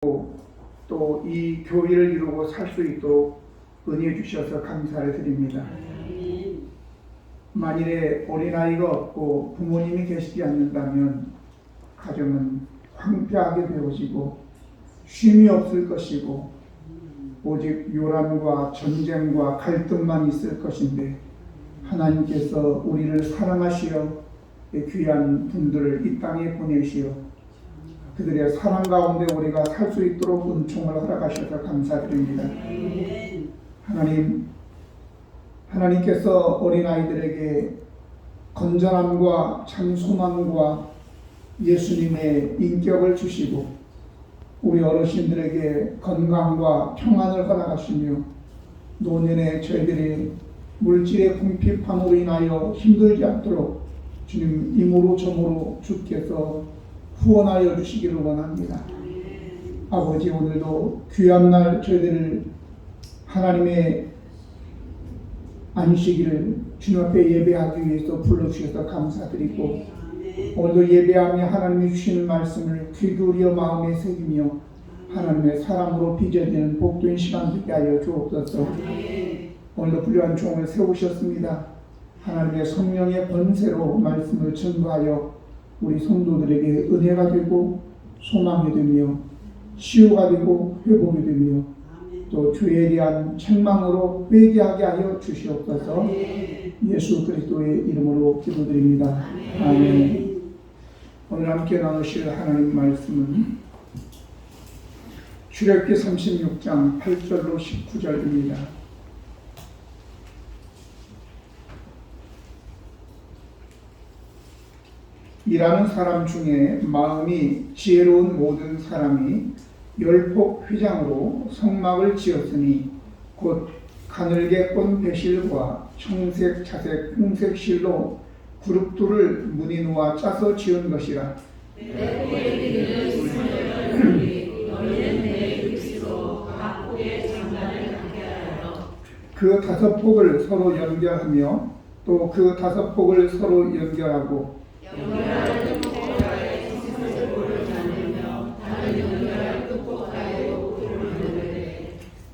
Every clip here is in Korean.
또 이 교회를 이루고 살 수 있도록 은혜 주셔서 감사를 드립니다. 만일에 어린아이가 없고 부모님이 계시지 않는다면 가정은 황폐하게 되어지고 쉼이 없을 것이고 오직 요란과 전쟁과 갈등만 있을 것인데, 하나님께서 우리를 사랑하시어 귀한 분들을 이 땅에 보내시어 그들의 사랑 가운데 우리가 살 수 있도록 은총을 허락하셔서 감사드립니다. 하나님께서 어린아이들에게 건전함과 참 소망과 예수님의 인격을 주시고 우리 어르신들에게 건강과 평안을 허락하시며 노년에 저희들이 물질의 궁핍함으로 인하여 힘들지 않도록 주님 이모로 저모로 주께서 후원하여 주시기를 원합니다. 아버지, 오늘도 귀한 날 저희들을 하나님의 안식일을 주님 앞에 예배하기 위해서 불러주셔서 감사드리고, 오늘도 예배하며 하나님이 주시는 말씀을 귀 기울여 마음에 새기며 하나님의 사랑으로 빚어지는 복된 시간 되게 하여 주옵소서. 오늘도 불려한 종을 세우셨습니다. 하나님의 성령의 번세로 말씀을 전가하여 우리 성도들에게 은혜가 되고 소망이 되며 치유가 되고 회복이 되며 또 주에 대한 책망으로 회개하게 하여 주시옵소서. 예수 그리스도의 이름으로 기도드립니다. 아멘. 오늘 함께 나누실 하나님 말씀은 출애굽기 36장 8절로 19절입니다. 일하는 사람 중에 마음이 지혜로운 모든 사람이 열폭 휘장으로 성막을 지었으니 곧 가늘게 꼰 배실과 청색, 자색, 홍색 실로 그룹들을 무늬 놓아 짜서 지은 것이라. 그 다섯 폭을 서로 연결하며 또 그 다섯 폭을 서로 연결하고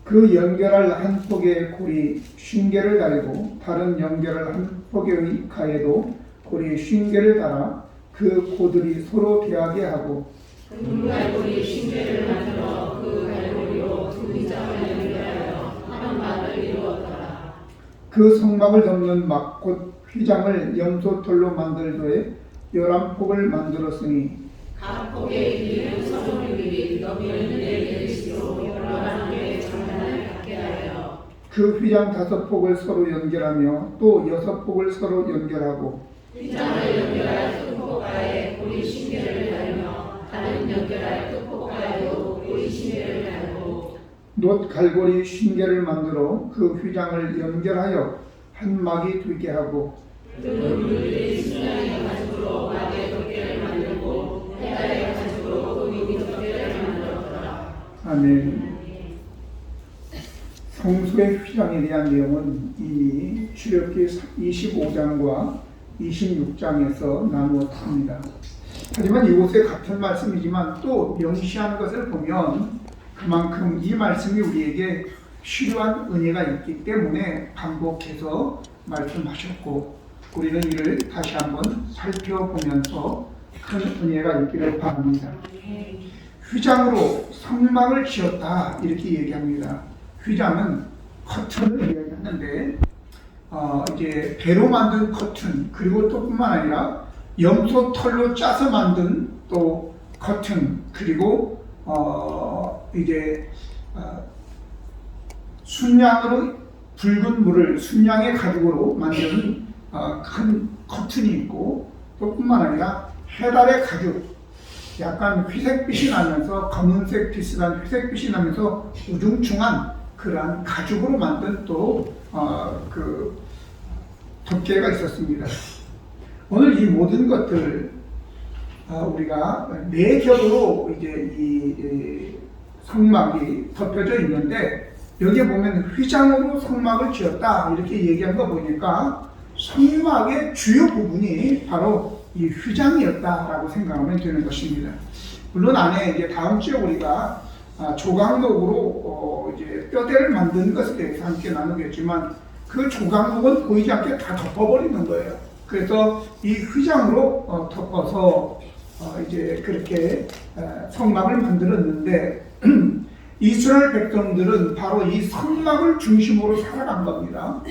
그 연결할 한 폭의 고리 50개를 달고 다른 연결할 한 폭의 가에도 고리 50개를 달아 그 고들이 서로 대하게 하고 그 갈고리 50개를 만들어 그 갈고리로 두 휘장을 연결하여 한 막을 이루었더라. 그 성막을 덮는 막 곧 휘장을 염소털로 만들되 11폭을 만들었으니 각 폭의 길이는 서로 6리 너비는 4개씩으로 11개의 장단을 갖게 하여 그 휘장 5폭을 서로 연결하며 또 6폭을 서로 연결하고 휘장을 연결할 끝폭가에 고리 50개를 달며 다른 연결할 끝폭가에도 고리 50개를 달고 놋 갈고리 50개를 만들어 그 휘장을 연결하여 한 막이 되게 하고 그 물들이 순양의 가죽으로 막의 덮개를 만들고 해달의 가죽으로 그 윗 덮개를 만들었더라. 아멘. 성소의 휘장에 대한 내용은 이미 출애굽기 25장과 26장에서 나누었습니다. 하지만 이곳에 같은 말씀이지만 또 명시한 것을 보면 그만큼 이 말씀이 우리에게 필요한 은혜가 있기 때문에 반복해서 말씀하셨고, 우리는 이를 다시 한번 살펴보면서 큰 은혜가 있기를 바랍니다. 휘장으로 성막을 지었다 이렇게 얘기합니다. 휘장은 커튼을 얘기하는데 이제 배로 만든 커튼, 그리고 또 뿐만 아니라 염소 털로 짜서 만든 또 커튼, 그리고 이제 순양으로 붉은 물을 순양의 가죽으로 만드는 큰 커튼이 있고, 또 뿐만 아니라 해달의 가죽, 약간 회색빛이 나면서 검은색 비슷한 회색빛이 나면서 우중충한 그러한 가죽으로 만든 또 그 덮개가 있었습니다. 오늘 이 모든 것들 우리가 네 겹으로 이제 이 성막이 덮여져 있는데, 여기에 보면 휘장으로 성막을 지었다 이렇게 얘기한 거 보니까 성막의 주요 부분이 바로 이 휘장이었다라고 생각하면 되는 것입니다. 물론 안에 이제 다음 주에 우리가 조각목으로 이제 뼈대를 만드는 것에 대해서 함께 나누겠지만 그 조각목은 보이지 않게 다 덮어버리는 거예요. 그래서 이 휘장으로 덮어서 이제 그렇게 성막을 만들었는데 이스라엘 백성들은 바로 이 성막을 중심으로 살아간 겁니다.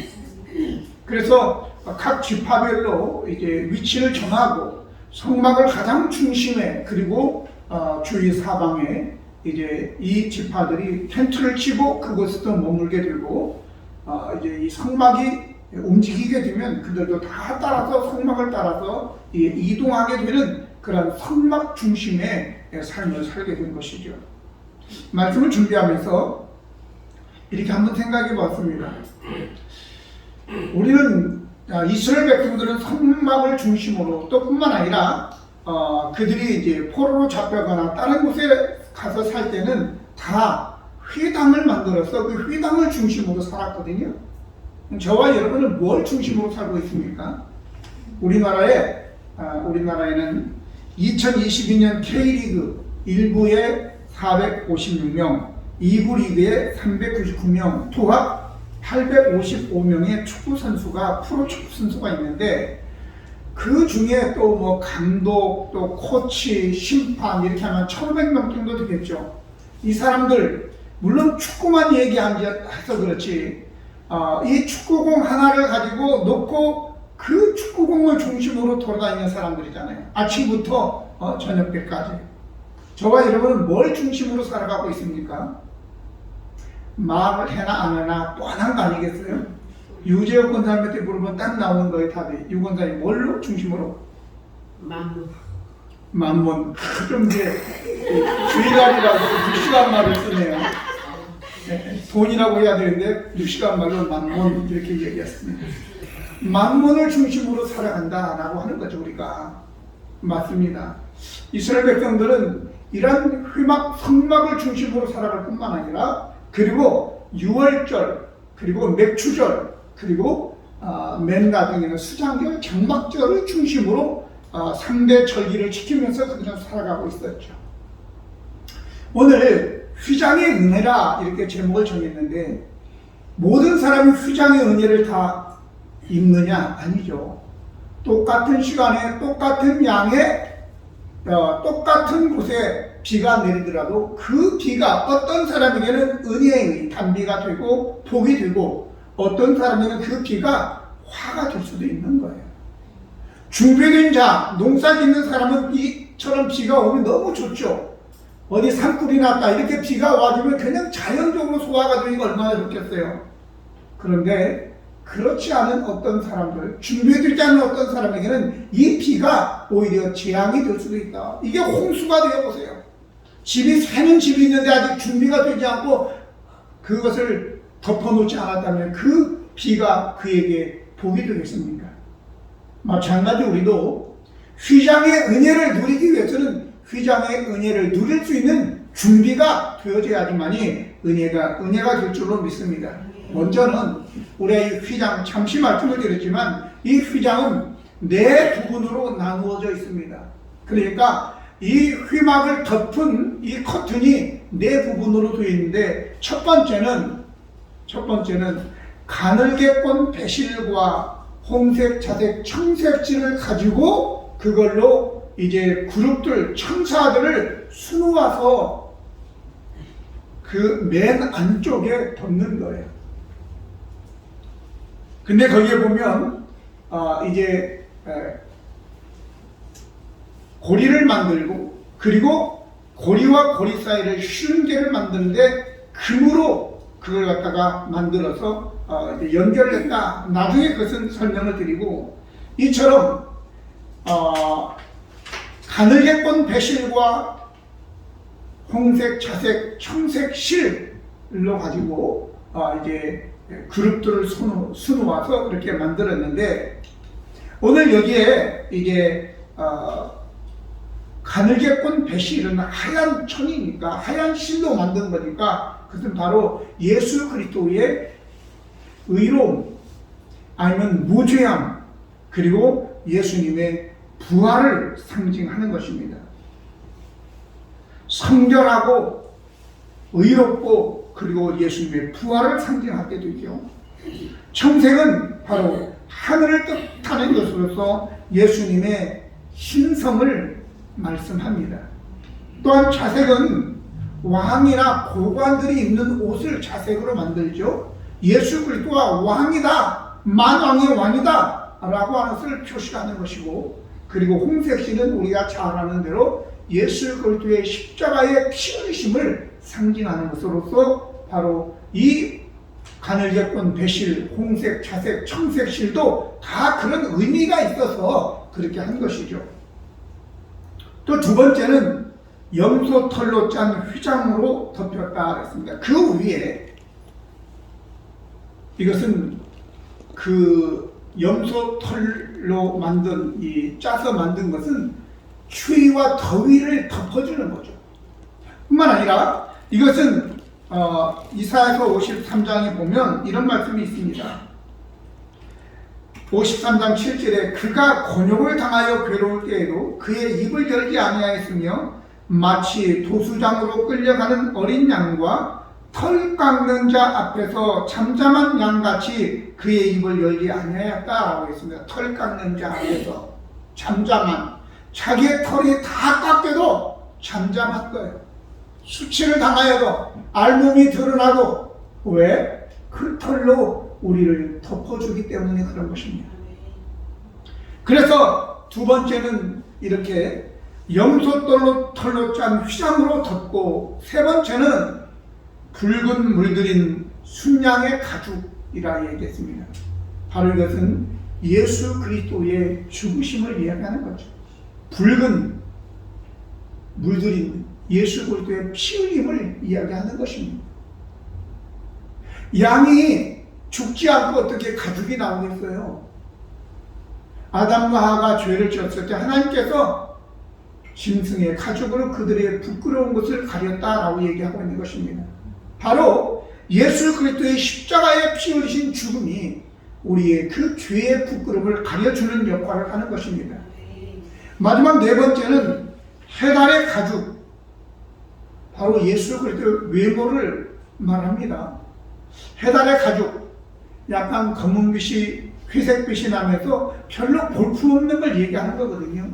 그래서 각 지파별로 이제 위치를 정하고 성막을 가장 중심에 그리고 주위 사방에 이제 이 지파들이 텐트를 치고 그곳에서 머물게 되고 이제 이 성막이 움직이게 되면 그들도 다 따라서 성막을 따라서 이동하게 되는 그런 성막 중심의 삶을 살게 된 것이죠. 말씀을 준비하면서 이렇게 한번 생각해 봤습니다. 우리는 이스라엘 백성들은 성막을 중심으로 또 뿐만 아니라 그들이 이제 포로로 잡혀가거나 다른 곳에 가서 살 때는 다 회당을 만들어서 그 회당을 중심으로 살았거든요. 저와 여러분은 뭘 중심으로 살고 있습니까? 우리나라에는 2022년 K리그 1부에 456명, 2부 리그에 399명, 통합 855명의 축구 선수가 프로 축구 선수가 있는데 그 중에 또 뭐 감독, 또 코치, 심판 이렇게 하면 1,500명 정도 되겠죠. 이 사람들 물론 축구만 얘기해서 그렇지 이 축구공 하나를 가지고 놓고 그 축구공을 중심으로 돌아다니는 사람들이잖아요. 아침부터 저녁 때까지. 저와 여러분은 뭘 중심으로 살아가고 있습니까? 말을 해나 안 해나 뻔한 거 아니겠어요? 유재혁 권사님한테 물으면 딱 나오는 거예요, 답이. 유 권사님 뭘로 중심으로? 만문. 좀 이제 주의랄이라고 6시간 말을 쓰네요. 돈이라고 해야 되는데 6시간 말로 만문 이렇게 얘기했습니다. 만문을 중심으로 살아간다라고 하는 거죠, 우리가. 맞습니다. 이스라엘 백성들은 이런 성막을 중심으로 살아갈 뿐만 아니라 그리고 유월절, 그리고 맥추절, 그리고 맨 나중에는 수장절, 장막절을 중심으로 3대 절기를 지키면서 그냥 살아가고 있었죠. 오늘 휘장의 은혜라 이렇게 제목을 정했는데 모든 사람이 휘장의 은혜를 다 입느냐? 아니죠. 똑같은 시간에 똑같은 양의 똑같은 곳에 비가 내리더라도 그 비가 어떤 사람에게는 은혜의 단비가 되고 복이 되고 어떤 사람에게는 그 비가 화가 될 수도 있는 거예요. 준비된 자, 농사 짓는 사람은 이처럼 비가 오면 너무 좋죠. 어디 산불이 났다 이렇게 비가 와주면 그냥 자연적으로 소화가 되니까 얼마나 좋겠어요. 그런데 그렇지 않은 어떤 사람들, 준비되지 않은 어떤 사람에게는 이 비가 오히려 재앙이 될 수도 있다. 이게 홍수가 되어보세요. 집이 새는 집이 있는데 아직 준비가 되지 않고 그것을 덮어놓지 않았다면 그 비가 그에게 복이 되겠습니까? 마찬가지 우리도 휘장의 은혜를 누리기 위해서는 휘장의 은혜를 누릴 수 있는 준비가 되어져야지만이 은혜가 될 줄로 믿습니다. 먼저는 우리의 휘장, 잠시 말씀을 드렸지만 이 휘장은 네 부분으로 나누어져 있습니다. 그러니까 이 휘막을 덮은 이 커튼이 네 부분으로 되어 있는데 첫 번째는 가늘게꼰 배실과 홍색, 자색, 청색지를 가지고 그걸로 이제 그룹들, 천사들을 수놓아서 그 맨 안쪽에 덮는 거예요. 근데 거기에 보면 이제 고리를 만들고 그리고 고리와 고리 사이를 쉬운 개를 만드는데 금으로 그걸 갖다가 만들어서 연결했다. 나중에 그것은 설명을 드리고 이처럼 가늘게꼰 배실과 홍색, 자색, 청색 실로 가지고 이제 그룹들을 수놓아서 그렇게 만들었는데 오늘 여기에 이제 가늘게꼰 배실은 하얀 천이니까 하얀 실로 만든 거니까 그것은 바로 예수 그리스도의 의로움 아니면 무죄함 그리고 예수님의 부활을 상징하는 것입니다. 성결하고 의롭고 그리고 예수님의 부활을 상징하게 되죠. 청색은 바로 하늘을 뜻하는 것으로서 예수님의 신성을 말씀합니다. 또한 자색은 왕이나 고관들이 입는 옷을 자색으로 만들죠. 예수 그리스도가 왕이다, 만왕의 왕이다 라고 하는 것을 표시하는 것이고, 그리고 홍색실은 우리가 잘 아는 대로 예수 그리스도의 십자가의 피 흘리심을 상징하는 것으로서 바로 이 가늘게꾼 배실, 홍색, 자색, 청색실도 다 그런 의미가 있어서 그렇게 한 것이죠. 또 두 번째는 염소털로 짠 휘장으로 덮였다 했습니다. 그 위에 이것은 그 염소털로 짜서 만든 것은 추위와 더위를 덮어주는 거죠. 뿐만 아니라 이것은 이사야서 53장에 보면 이런 말씀이 있습니다. 53장 7절에 그가 곤욕을 당하여 괴로울 때에도 그의 입을 열지 아니하였으며 마치 도수장으로 끌려가는 어린 양과 털 깎는 자 앞에서 잠잠한 양같이 그의 입을 열지 아니하였다라고 했습니다. 털 깎는 자 앞에서 잠잠한, 자기의 털이 다 깎여도 잠잠한 거예요. 수치를 당하여도, 알몸이 드러나도, 왜? 그 털로 우리를 덮어주기 때문에 그런 것입니다. 그래서 두 번째는 이렇게 염소털로 짠 휘장으로 덮고, 세 번째는 붉은 물들인 순양의 가죽이라 얘기했습니다. 바로 이것은 예수 그리스도의 죽으심을 이야기하는 거죠. 붉은 물들인 예수 그리스도의 피 흘림을 이야기하는 것입니다. 양이 죽지 않고 어떻게 가죽이 나오겠어요? 아담과 하와가 죄를 지었을 때 하나님께서 짐승의 가죽으로 그들의 부끄러운 것을 가렸다라고 얘기하고 있는 것입니다. 바로 예수 그리스도의 십자가에 피 흘리신 죽음이 우리의 그 죄의 부끄러움을 가려주는 역할을 하는 것입니다. 마지막 네 번째는 해달의 가죽, 바로 예수 그리스도의 외모를 말합니다. 해달의 가죽, 약간 검은빛이 회색빛이 나면서 별로 볼품없는 걸 얘기하는 거거든요.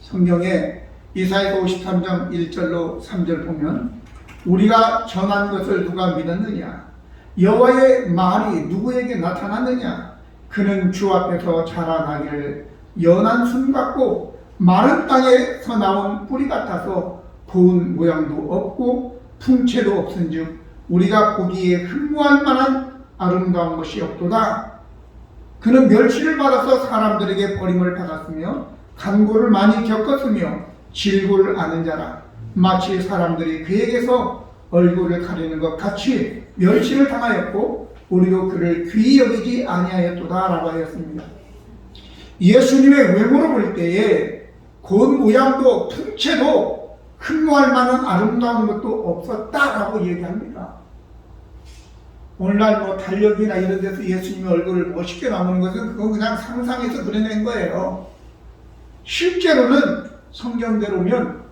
성경에 이사야서 53장 1절로 3절 보면 우리가 전한 것을 누가 믿었느냐? 여호와의 말이 누구에게 나타났느냐? 그는 주 앞에서 자라나기를 연한 순 같고 마른 땅에서 나온 뿌리 같아서 고운 모양도 없고 풍채도 없은즉 우리가 보기에 흠모할 만한 아름다운 것이 없도다. 그는 멸시를 받아서 사람들에게 버림을 받았으며 간고를 많이 겪었으며 질고를 아는 자라. 마치 사람들이 그에게서 얼굴을 가리는 것 같이 멸시를 당하였고 우리도 그를 귀히 여기지 아니하였도다 라고 하였습니다. 예수님의 외모로 볼 때에 고운 모양도 풍채도 흠모할 만한 아름다운 것도 없었다라고 얘기합니다. 오늘날 뭐 달력이나 이런 데서 예수님의 얼굴을 멋있게 나오는 것은 그건 그냥 상상해서 그려낸 거예요. 실제로는 성경대로면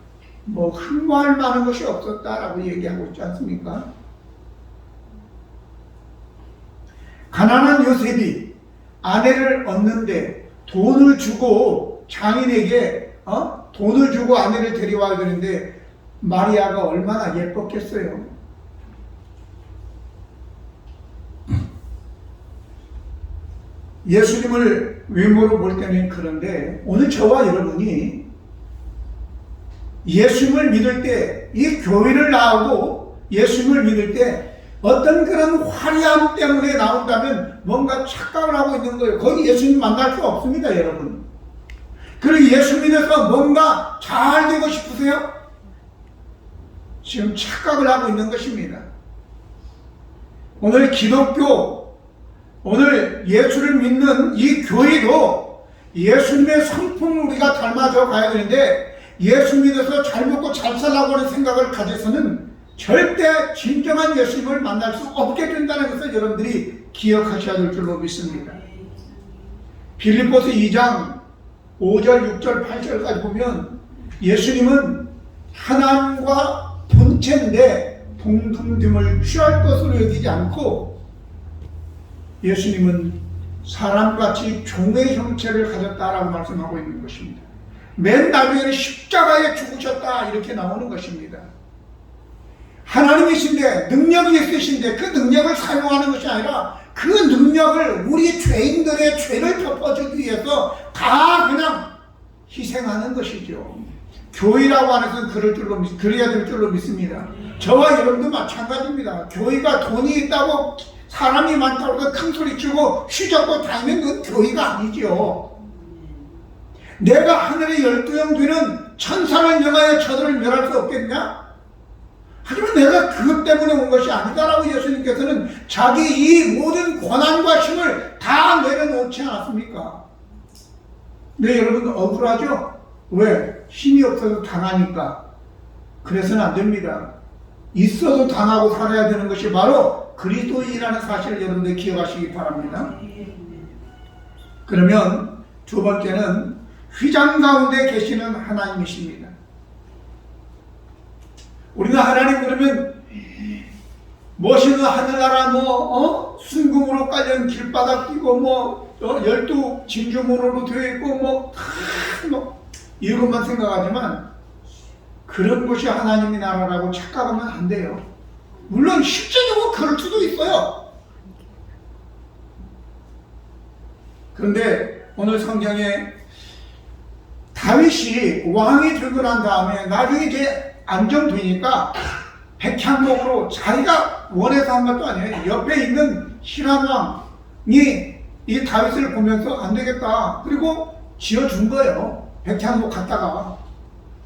뭐 흠모할 만한 것이 없었다라고 얘기하고 있지 않습니까? 가난한 요셉이 아내를 얻는데 돈을 주고 장인에게 돈을 주고 아내를 데려와야 되는데 마리아가 얼마나 예뻤겠어요. 예수님을 외모로 볼 때는 그런데 오늘 저와 여러분이 예수님을 믿을 때, 이 교회를 나오고 예수님을 믿을 때 어떤 그런 화려함 때문에 나온다면 뭔가 착각을 하고 있는 거예요. 거기 예수님 만날 수 없습니다, 여러분. 그리고 예수 믿어서 뭔가 잘 되고 싶으세요? 지금 착각을 하고 있는 것입니다. 오늘 기독교, 오늘 예수를 믿는 이 교회도 예수님의 성품을 우리가 닮아져 가야 되는데 예수 믿어서 잘 먹고 잘 살라고 하는 생각을 가져서는 절대 진정한 예수님을 만날 수 없게 된다는 것을 여러분들이 기억하셔야 될 줄로 믿습니다. 빌립보서 2장 5절, 6절, 8절까지 보면 예수님은 하나님과 부채인데 동등됨을 취할 것으로 여기지 않고 예수님은 사람같이 종의 형체를 가졌다라고 말씀하고 있는 것입니다. 맨 나중에는 십자가에 죽으셨다 이렇게 나오는 것입니다. 하나님이신데 능력이 있으신데 그 능력을 사용하는 것이 아니라 그 능력을 우리 죄인들의 죄를 덮어주기 위해서 다 그냥 희생하는 것이죠. 교회라고 하는 것은 그래야 될 줄로 믿습니다. 저와 여러분도 마찬가지입니다. 교회가 돈이 있다고 사람이 많다고 해서 큰 소리 치고 휘젓고 다니는 건 교회가 아니죠. 내가 하늘의 12형 되는 천사를 명하여 저들을 멸할 수 없겠냐? 하지만 내가 그것 때문에 온 것이 아니다라고 예수님께서는 자기 이 모든 권한과 힘을 다 내려놓지 않았습니까? 네, 여러분 억울하죠? 왜? 힘이 없어서 당하니까. 그래서는 안 됩니다. 있어도 당하고 살아야 되는 것이 바로 그리스도인이라는 사실을 여러분들 기억하시기 바랍니다. 그러면 두 번째는 휘장 가운데 계시는 하나님이십니다. 우리가 하나님 그러면 멋있는 하늘나라 순금으로 깔린 길바닥 끼고 12 진주문으로 되어 있고 이것만 생각하지만 그런 것이 하나님의 나라라고 착각하면 안 돼요. 물론 실제적으로 그럴 수도 있어요. 그런데 오늘 성경에 다윗이 왕이 되고 난 다음에 나중에 이제 안정되니까 백향목으로 자기가 원해서 한 것도 아니에요. 옆에 있는 히람 왕이 이 다윗을 보면서 안 되겠다. 그리고 지어준 거예요. 백향목 갖다가.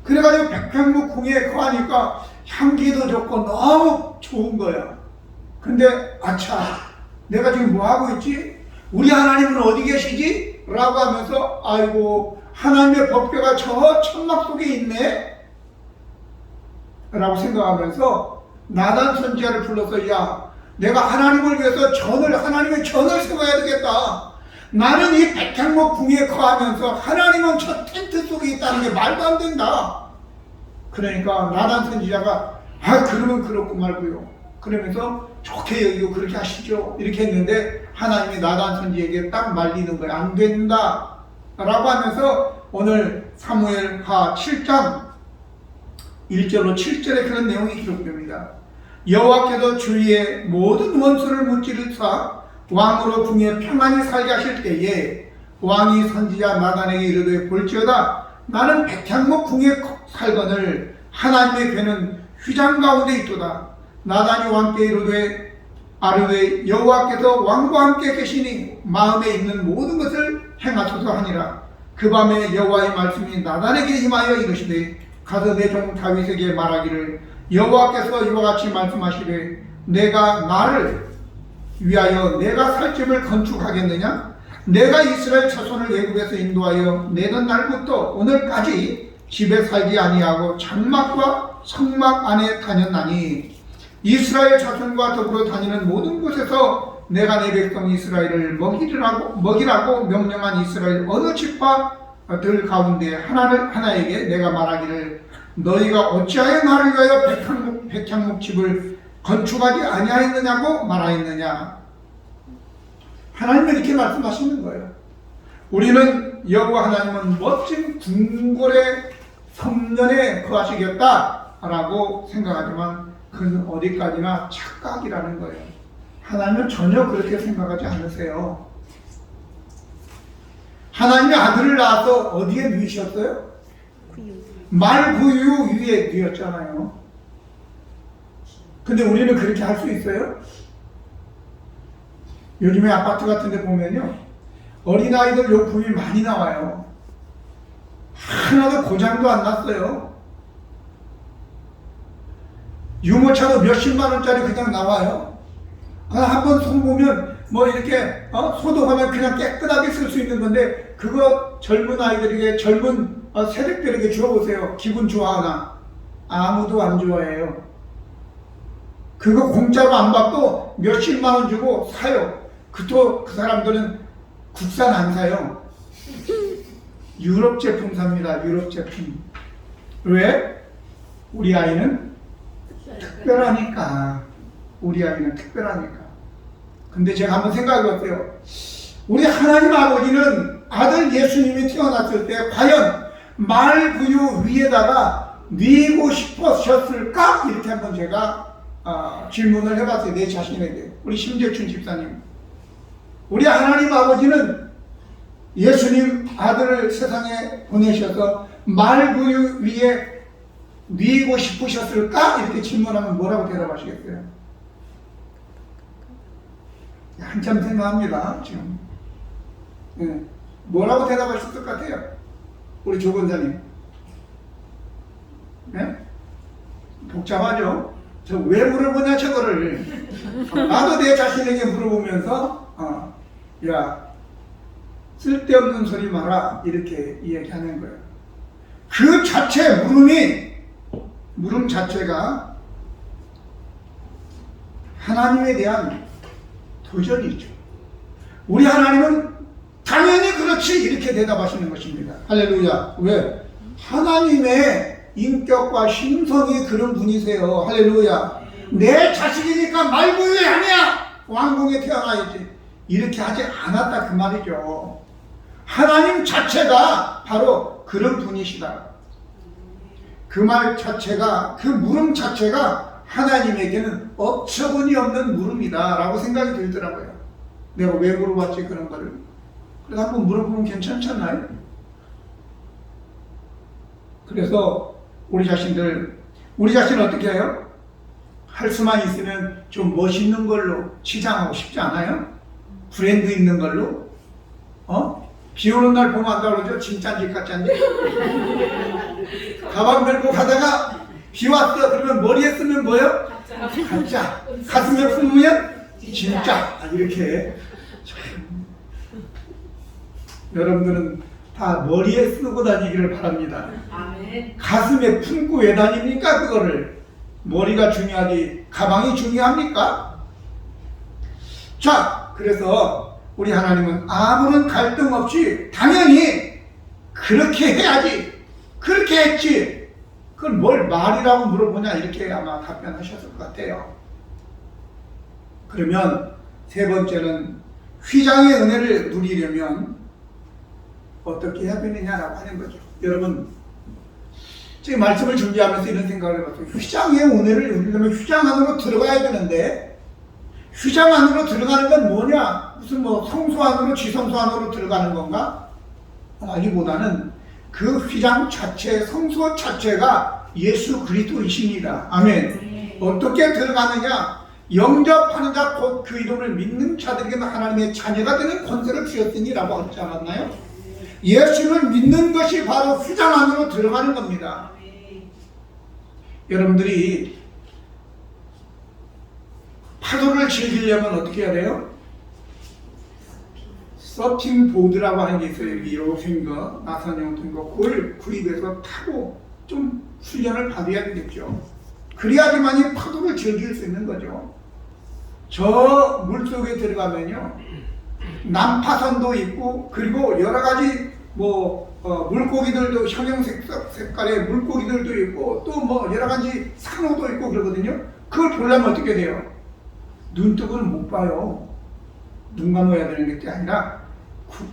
그래가지고 백향목 궁에 거하니까 향기도 좋고 너무 좋은 거야. 근데 아차, 내가 지금 뭐 하고 있지? 우리 하나님은 어디 계시지? 라고 하면서 아이고 하나님의 법궤가 저 천막 속에 있네? 라고 생각하면서 나단 선지자를 불러서 야, 내가 하나님을 위해서 하나님의 전을 세워야 되겠다. 나는 이 백향목 궁에 거하면서 하나님은 저 텐트 속에 있다는 게 말도 안 된다. 그러니까 나단 선지자가 그러면 그렇고 말고요. 그러면서 좋게 여기고 그렇게 하시죠. 이렇게 했는데 하나님이 나단 선지에게 딱 말리는 거예요. 안 된다. 라고 하면서 오늘 사무엘하 7장 1절로 7절에 그런 내용이 기록됩니다. 여호와께서 주위의 모든 원수를 무찌르사 왕으로 궁에 평안히 살게 하실 때에 왕이 선지자 나단에게 이르되 볼지어다 나는 백향목 궁에 살거늘 하나님의 괴는 휘장 가운데 있도다. 나단이 왕께 아르되 여호와께서 왕과 함께 계시니 마음에 있는 모든 것을 행하소서 하니라. 그 밤에 여호와의 말씀이 나단에게 임하여 이르시되 가서 내 종 다윗에게 말하기를 여호와께서 이와 같이 말씀하시되 내가 나를 위하여 내가 살 집을 건축하겠느냐? 내가 이스라엘 자손을 애굽에서 인도하여 내던 날부터 오늘까지 집에 살지 아니하고 장막과 성막 안에 다녔나니 이스라엘 자손과 더불어 다니는 모든 곳에서 내가 내 백성 이스라엘을 먹이라고 명령한 이스라엘 어느 지파들 가운데 하나에게 내가 말하기를 너희가 어찌하여 나를 위하여 백향목 집을 건축하지 아니하였느냐고 말하였느냐. 하나님은 이렇게 말씀하시는 거예요. 우리는 여호와 하나님은 멋진 궁궐의 성전에 거하시겠다라고 생각하지만 그는 어디까지나 착각이라는 거예요. 하나님은 전혀 그렇게 생각하지 않으세요. 하나님의 아들을 낳아서 어디에 누이셨어요? 말구유 위에 누였잖아요. 근데 우리는 그렇게 할 수 있어요? 요즘에 아파트 같은 데 보면요 어린아이들 용품이 많이 나와요. 하나도 고장도 안 났어요. 유모차도 몇십만 원짜리 그냥 나와요. 한번 손보면 이렇게 소독하면 그냥 깨끗하게 쓸 수 있는 건데 그거 젊은 아이들에게 젊은 세력들에게 줘보세요. 기분 좋아하나? 아무도 안 좋아해요. 그거 공짜로 안 받고 몇십만 원 주고 사요. 그 사람들은 국산 안 사요. 유럽 제품 삽니다. 유럽 제품. 왜? 우리 아이는 특별하니까. 우리 아이는 특별하니까. 근데 제가 한번 생각해봤어요. 우리 하나님 아버지는 아들 예수님이 태어났을 때 과연 말구유 위에다가 뉘고 싶으셨을까? 이렇게 한번 제가 질문을 해봤어요. 내 자신에게. 우리 심재춘 집사님. 우리 하나님 아버지는 예수님 아들을 세상에 보내셔서 말구유 위에 뉘고 싶으셨을까? 이렇게 질문하면 뭐라고 대답하시겠어요? 한참 생각합니다, 지금. 네. 뭐라고 대답하실 것 같아요? 우리 조 권사님. 네? 복잡하죠? 저 왜 물어보냐, 저거를. 나도 내 자신에게 물어보면서, 야, 쓸데없는 소리 마라. 이렇게 이야기하는 거예요. 그 자체, 물음 자체가 하나님에 대한 도전이죠. 우리 하나님은 당연히 그렇지 이렇게 대답하시는 것입니다. 할렐루야. 왜? 하나님의 인격과 심성이 그런 분이세요. 할렐루야. 내 자식이니까 말구유의 아니야. 왕궁에 태어나야지. 이렇게 하지 않았다 그 말이죠. 하나님 자체가 바로 그런 분이시다. 그 말 자체가, 그 물음 자체가 하나님에게는 어처구니 없는 물음이다 라고 생각이 들더라고요. 내가 왜 물어봤지 그런 거를. 그래서 한번 물어보면 괜찮지 않나요? 그래서 우리 자신은 어떻게 해요? 할 수만 있으면 좀 멋있는 걸로 치장하고 싶지 않아요? 브랜드 있는 걸로? 비 오는 날 보면 안다 그러죠? 진짜인지 가짜인지? 가방 들고 가다가 비 왔어. 그러면 머리에 쓰면 뭐예요? 가짜. 가슴에 품으면 진짜. 이렇게. 여러분들은 다 머리에 쓰고 다니기를 바랍니다. 아멘. 가슴에 품고 왜 다닙니까? 그거를. 머리가 중요하지 가방이 중요합니까? 자, 그래서 우리 하나님은 아무런 갈등 없이 당연히 그렇게 해야지, 그렇게 했지, 그걸 뭘 말이라고 물어보냐 이렇게 아마 답변하셨을 것 같아요. 그러면 세 번째는 휘장의 은혜를 누리려면 어떻게 해야 되느냐라고 하는 거죠. 여러분, 제가 말씀을 준비하면서 이런 생각을 해봤어요. 휘장의 은혜를 누리려면 휘장 안으로 들어가야 되는데, 휘장 안으로 들어가는 건 뭐냐? 무슨 성소 안으로, 지성소 안으로 들어가는 건가? 아니보다는 그 휘장 자체, 성소 자체가 예수 그리스도이십니다. 아멘. 어떻게 들어가느냐? 영접하는 자, 곧 그 이름을 믿는 자들에게는 하나님의 자녀가 되는 권세를 주셨으니 라고 하지 않았나요? 예수를 믿는 것이 바로 휘장 안으로 들어가는 겁니다. 여러분들이 파도를 즐기려면 어떻게 해야 돼요? 서핑 보드라고 하는 게 있어요. 이렇게 생긴 거, 나선형 같은 거, 그걸 구입해서 타고 좀 훈련을 받아야 되겠죠. 그래야지만이 파도를 즐길 수 있는 거죠. 저 물속에 들어가면요, 난파선도 있고, 그리고 여러 가지 물고기들도 형형색깔의 물고기들도 있고, 또 여러 가지 산호도 있고 그러거든요. 그걸 보려면 어떻게 돼요? 눈뜨고는 못 봐요. 눈 감아야 되는 게 아니라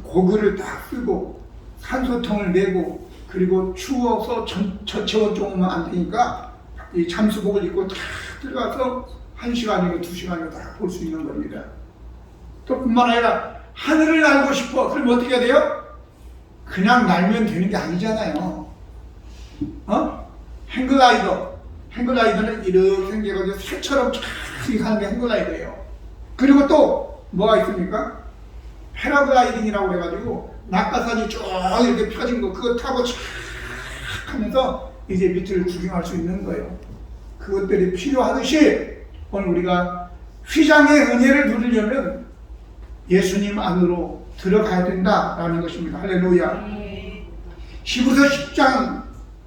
고글을 딱 쓰고 산소통을 내고, 그리고 추워서 저체온 조금만 안 되니까 이 잠수복을 입고 딱 들어가서 1시간이고 2시간이고 다 볼 수 있는 겁니다. 또 뿐만 아니라 하늘을 날고 싶어. 그럼 어떻게 해야 돼요? 그냥 날면 되는 게 아니잖아요. 행글라이더는 이렇게 생겨가지고 새처럼 쫙 하는 게 행글라이더예요. 그리고 또 뭐가 있습니까? 패러글라이딩이라고 해가지고 낙하산이 쭉 이렇게 펴진 거, 그거 타고 쫙 하면서 이제 밑을 구경할 수 있는 거예요. 그것들이 필요하듯이 오늘 우리가 휘장의 은혜를 누리려면 예수님 안으로 들어가야 된다라는 것입니다. 할렐루야. 히브리서 10장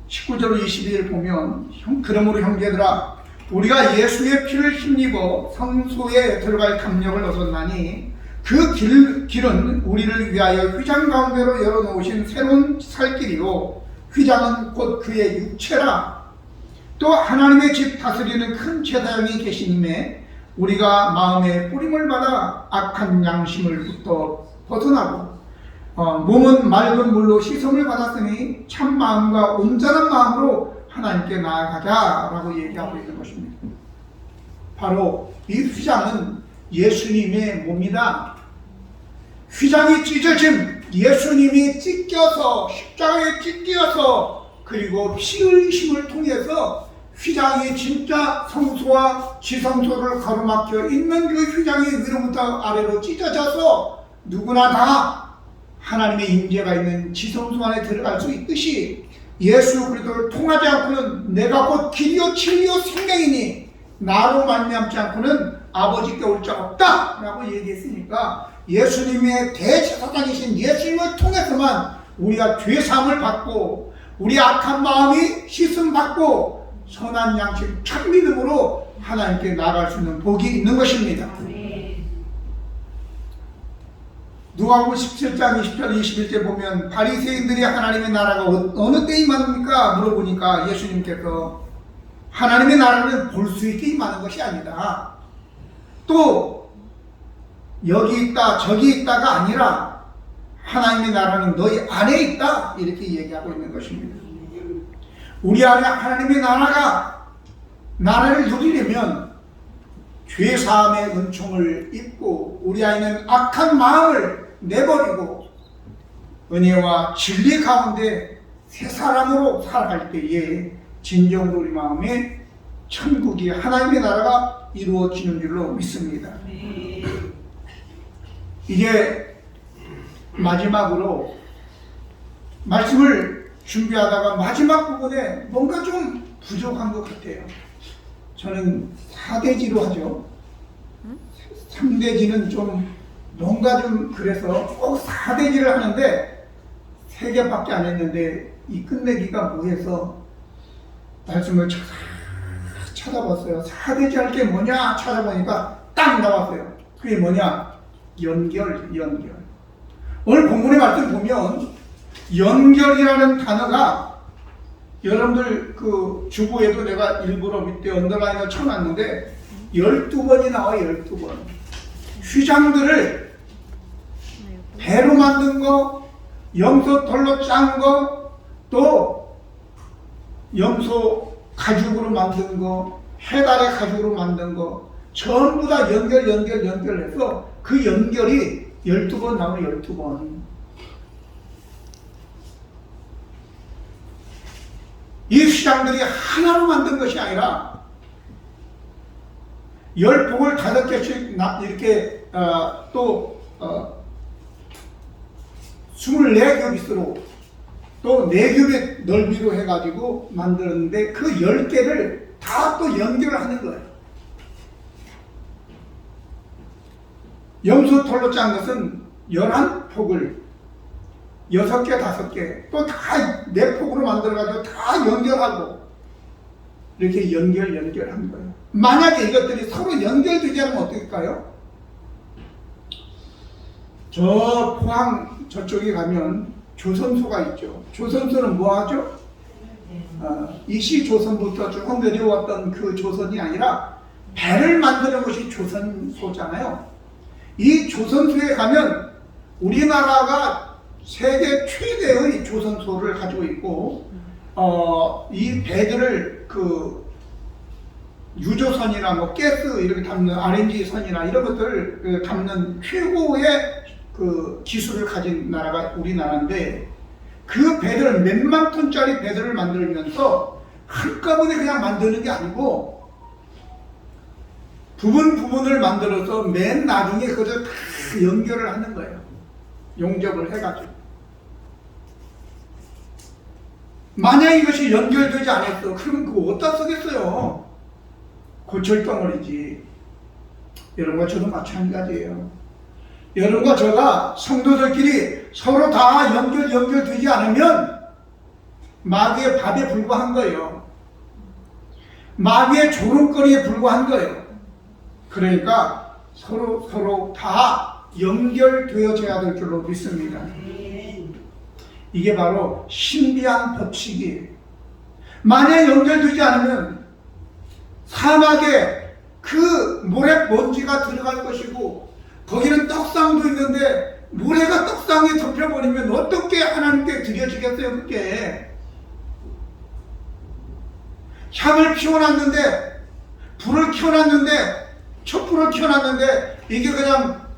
19절 22절 보면, 그러므로 형제들아, 우리가 예수의 피를 힘입어 성소에 들어갈 감력을 얻었나니 그 길은 우리를 위하여 휘장 가운데로 열어놓으신 새로운 살 길이요, 휘장은 곧 그의 육체라. 또 하나님의 집 다스리는 큰 제사장이 계시님에 우리가 마음에 뿌림을 받아 악한 양심을부터 벗어나고 몸은 맑은 물로 씻음을 받았으니 참 마음과 온전한 마음으로 하나님께 나아가자라고 얘기하고 있는 것입니다. 바로 이 휘장은 예수님의 몸이다. 휘장이 찢어짐, 예수님이 찢겨서 십자가에 찢겨서 그리고 피 흘리심을 통해서 휘장이 진짜 성소와 지성소를 가로막혀 있는 그 휘장이 위로부터 아래로 찢어져서 누구나 다 하나님의 임재가 있는 지성소 안에 들어갈 수 있듯이 예수 그리스도를 통하지 않고는 내가 곧 길이요 진리요 생명이니 나로 말미암지 않고는 아버지께 올 자 없다 라고 얘기했으니까 예수님의 대제사장이신 예수님을 통해서만 우리가 죄사함을 받고 우리 악한 마음이 씻음 받고 선한 양심 참 믿음으로 하나님께 나아갈 수 있는 복이 있는 것입니다. 누가복음 17장 20절 21절 보면 바리새인들이 하나님의 나라가 어느 때 임하는가 물어보니까 예수님께서 하나님의 나라는 볼 수 있게 임하는 것이 아니다. 또 여기 있다 저기 있다가 아니라 하나님의 나라는 너희 안에 있다 이렇게 얘기하고 있는 것입니다. 우리 안에 하나님의 나라를 누리려면 죄사함의 은총을 입고 우리 안에는 악한 마음을 내버리고 은혜와 진리 가운데 새 사람으로 살아갈 때에 진정으로 우리 마음에 천국이 하나님의 나라가 이루어지는 줄로 믿습니다. 이제 마지막으로 말씀을 준비하다가 마지막 부분에 뭔가 좀 부족한 것 같아요. 저는 4대지로 하죠. 3대지는 좀 뭔가 좀 그래서 꼭 4대지를 하는데 3개밖에 안 했는데 이 끝내기가 뭐해서 말씀을 찾아봤어요. 4대지 할 게 뭐냐 찾아보니까 딱 나왔어요. 그게 뭐냐? 연결. 오늘 본문의 말씀 보면 연결이라는 단어가 여러분들 그 주보에도 내가 일부러 밑에 언더라인을 쳐놨는데 12번이 나와요. 12번. 휘장들을 배로 만든 거, 염소 털로 짠 거, 또 염소 가죽으로 만든 거, 해달의 가죽으로 만든 거 전부 다 연결해서 그 연결이 12번 나오면 12번. 이 휘장들이 하나로 만든 것이 아니라 10폭을 5개씩 이렇게 또 24겹이스로 또 4겹의 넓이로 해가지고 만들었는데 그 10개를 다 또 연결하는 거예요. 염소 털로 짠 것은 11폭을 6개, 5개 또 다 4폭으로 만들어가지고 다 연결하고 이렇게 연결한 거예요. 만약에 이것들이 서로 연결되지 않으면 어떨까요? 저 포항 저쪽에 가면 조선소가 있죠. 조선소는 뭐 하죠? 이시조선부터 쭉 내려왔던 그 조선이 아니라 배를 만드는 것이 조선소잖아요. 이 조선소에 가면 우리나라가 세계 최대의 조선소를 가지고 있고 이 배들을 그 유조선이나 뭐 가스 이렇게 담는 RNG 선이나 이런 것들을 담는 최고의 그 기술을 가진 나라가 우리나라인데 그 배들을 몇만 톤짜리 배들을 만들면서 한꺼번에 그냥 만드는 게 아니고 부분을 만들어서 맨 나중에 그것을 다 연결을 하는 거예요. 용접을 해가지고. 만약 이것이 연결되지 않았어. 그러면 그거 어디다 쓰겠어요? 고철덩어리지. 여러분과 저도 마찬가지예요. 여러분과 저가 성도들끼리 서로 다 연결되지 않으면 마귀의 밥에 불과한 거예요. 마귀의 조롱거리에 불과한 거예요. 그러니까 서로 다 연결되어져야 될 줄로 믿습니다. 이게 바로 신비한 법칙이에요. 만약 연결되지 않으면 사막에 그 모래 먼지가 들어갈 것이고 거기는 떡상도 있는데 모래가 떡상에 덮여버리면 어떻게 하나님께 드려지겠어요? 그게 향을 피워놨는데 불을 켜놨는데 촛불을 켜놨는데 이게 그냥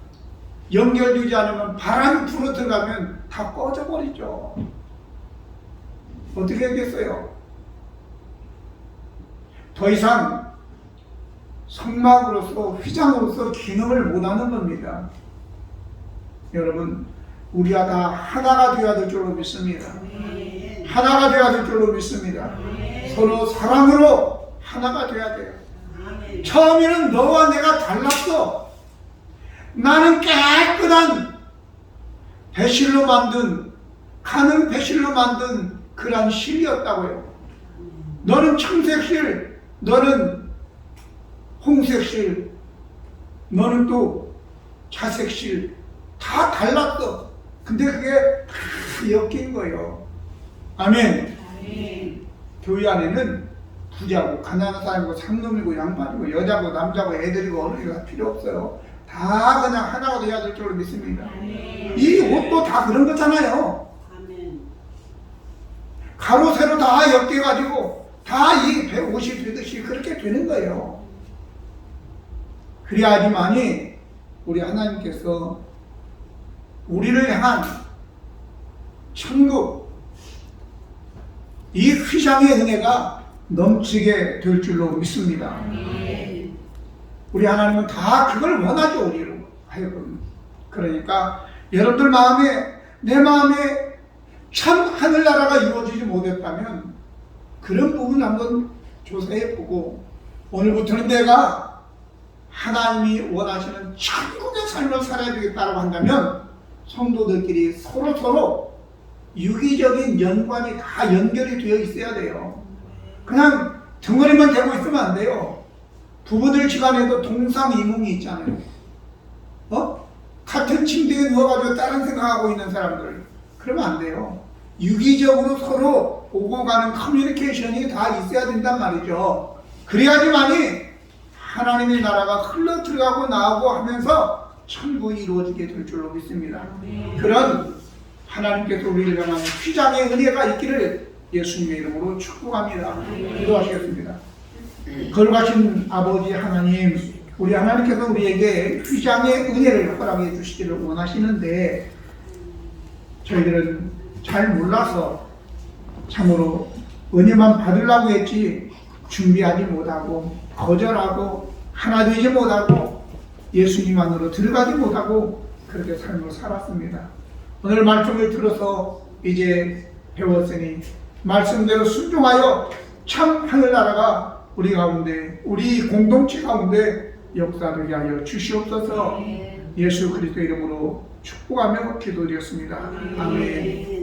연결되지 않으면 바람이 불어 들어가면 다 꺼져버리죠. 어떻게 하겠어요? 더 이상 성막으로서 휘장으로서 기능을 못하는 겁니다. 여러분, 우리가 다 하나가 되어야 될 줄로 믿습니다. 하나가 되어야 될 줄로 믿습니다. 서로 사랑으로 하나가 되어야 돼요. 처음에는 너와 내가 달랐어. 나는 깨끗한 배실로 만든, 가는 배실로 만든 그런 실이었다고요. 너는 청색실, 너는 홍색실, 너는 또 자색실, 다 달랐어. 근데 그게 다 엮인 거예요. 아멘. 교회 안에는 부자고 가난한 사람이고 상놈이고 양반이고 여자고 남자고 애들이고 어른이고 다 필요 없어요. 다 그냥 하나가 돼야 될 줄로 믿습니다. 이 옷도 다 그런 거잖아요. 가로 세로 다 엮여가지고 다 이 옷이 되듯이 그렇게 되는 거예요. 그래야지만이 우리 하나님께서 우리를 향한 천국, 이 휘장의 은혜가 넘치게 될 줄로 믿습니다. 우리 하나님은 다 그걸 원하죠, 우리로 하여금. 그러니까 여러분들 마음에, 내 마음에 참 하늘나라가 이루어지지 못했다면 그런 부분 한번 조사해보고 오늘부터는 내가 하나님이 원하시는 천국의 삶을 살아야 되겠다고 한다면 성도들끼리 서로 유기적인 연관이 다 연결이 되어 있어야 돼요. 그냥 덩어리만 되고 있으면 안 돼요. 부부들 시간에도 동상이몽이 있잖아요. 같은 침대에 누워가지고 다른 생각하고 있는 사람들, 그러면 안 돼요. 유기적으로 서로 오고 가는 커뮤니케이션이 다 있어야 된단 말이죠. 그래야지만이 하나님의 나라가 흘러 들어가고 나오고 하면서 천국이 이루어지게 될 줄로 믿습니다. 그런 하나님께서 우리를 향한 휘장의 은혜가 있기를 예수님의 이름으로 축복합니다. 기도하시겠습니다. 거룩하신 아버지 하나님, 우리 하나님께서 우리에게 휘장의 은혜를 허락해 주시기를 원하시는데 저희들은 잘 몰라서 참으로 은혜만 받으려고 했지 준비하지 못하고 거절하고 하나 되지 못하고 예수님 안으로 들어가지 못하고 그렇게 삶을 살았습니다. 오늘 말씀을 들어서 이제 배웠으니 말씀대로 순종하여 참 하늘나라가 우리 가운데, 우리 공동체 가운데 역사되게 하여 주시옵소서. 예수 그리스도 이름으로 축복하며 기도드렸습니다. 아멘.